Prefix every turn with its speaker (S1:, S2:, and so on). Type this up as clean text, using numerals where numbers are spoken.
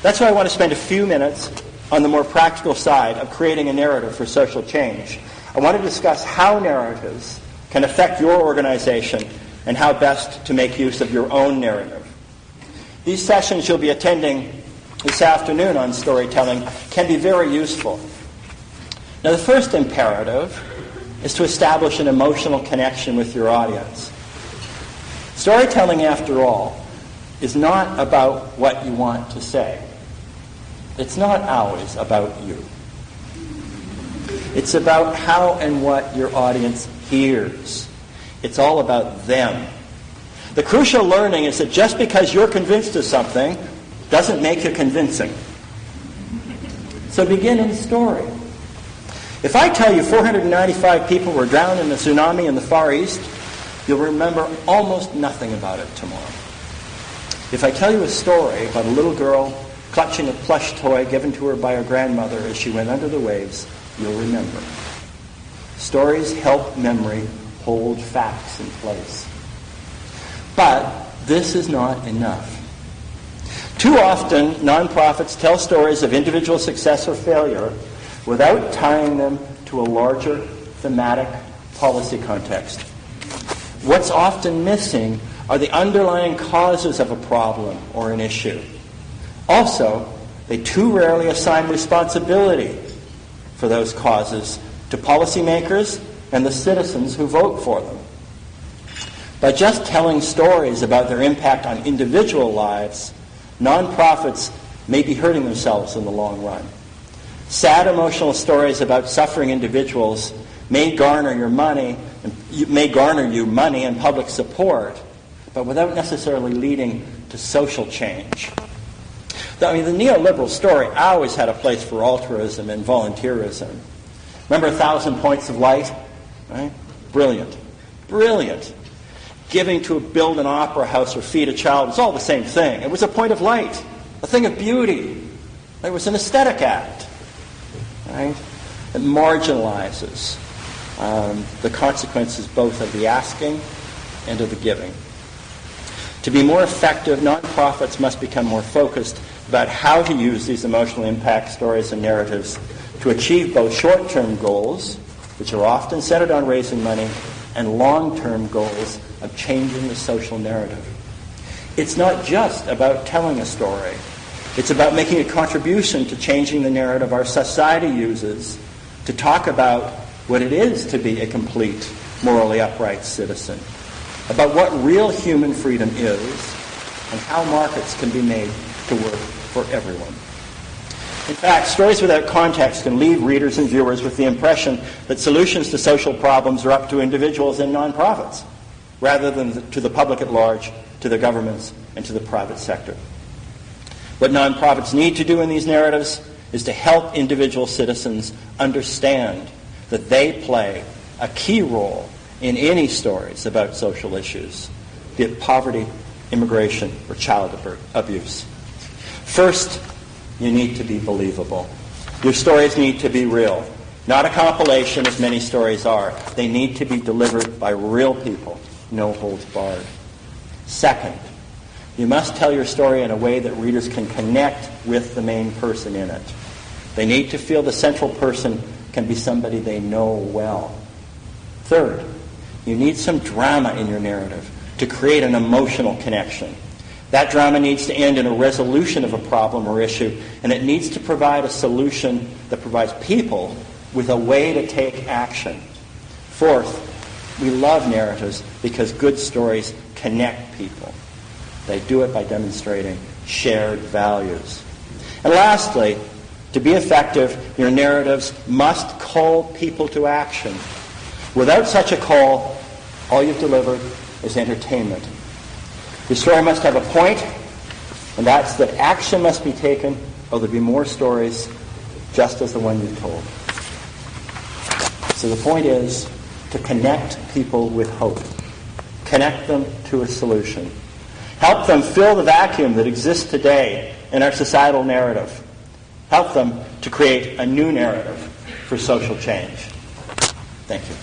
S1: That's why I want to spend a few minutes on the more practical side of creating a narrative for social change. I want to discuss how narratives can affect your organization and how best to make use of your own narrative. These sessions you'll be attending this afternoon on storytelling can be very useful. Now, the first imperative is to establish an emotional connection with your audience. Storytelling, after all, is not about what you want to say. It's not always about you. It's about how and what your audience hears. It's all about them. The crucial learning is that just because you're convinced of something doesn't make you convincing. So begin in story. If I tell you 495 people were drowned in a tsunami in the Far East, you'll remember almost nothing about it tomorrow. If I tell you a story about a little girl clutching a plush toy given to her by her grandmother as she went under the waves, you'll remember. Stories help memory hold facts in place. But this is not enough. Too often, nonprofits tell stories of individual success or failure without tying them to a larger thematic policy context. What's often missing are the underlying causes of a problem or an issue. Also, they too rarely assign responsibility for those causes to policymakers and the citizens who vote for them. By just telling stories about their impact on individual lives, nonprofits may be hurting themselves in the long run. Sad emotional stories about suffering individuals may garner you money and public support, but without necessarily leading to social change. The neoliberal story always had a place for altruism and volunteerism. Remember 1,000 Points of Light? Right? Brilliant. Giving to build an opera house or feed a child was all the same thing. It was a point of light, a thing of beauty. It was an aesthetic act. Right? It marginalizes the consequences both of the asking and of the giving. To be more effective, nonprofits must become more focused about how to use these emotional impact stories and narratives to achieve both short-term goals, which are often centered on raising money, and long-term goals of changing the social narrative. It's not just about telling a story. It's about making a contribution to changing the narrative our society uses to talk about what it is to be a complete, morally upright citizen, about what real human freedom is, and how markets can be made to work for everyone. In fact, stories without context can leave readers and viewers with the impression that solutions to social problems are up to individuals and nonprofits, rather than to the public at large, to the governments, and to the private sector. What nonprofits need to do in these narratives is to help individual citizens understand that they play a key role in any stories about social issues, be it poverty, immigration, or child abuse. First, you need to be believable. Your stories need to be real, not a compilation as many stories are. They need to be delivered by real people, no holds barred. Second, you must tell your story in a way that readers can connect with the main person in it. They need to feel the central person can be somebody they know well. Third, you need some drama in your narrative to create an emotional connection. That drama needs to end in a resolution of a problem or issue, and it needs to provide a solution that provides people with a way to take action. Fourth, we love narratives because good stories connect people. They do it by demonstrating shared values. And lastly, to be effective, your narratives must call people to action. Without such a call, all you've delivered is entertainment. Your story must have a point, and that's that action must be taken, or there'll be more stories just as the one you told. So the point is to connect people with hope. Connect them to a solution. Help them fill the vacuum that exists today in our societal narrative. Help them to create a new narrative for social change. Thank you.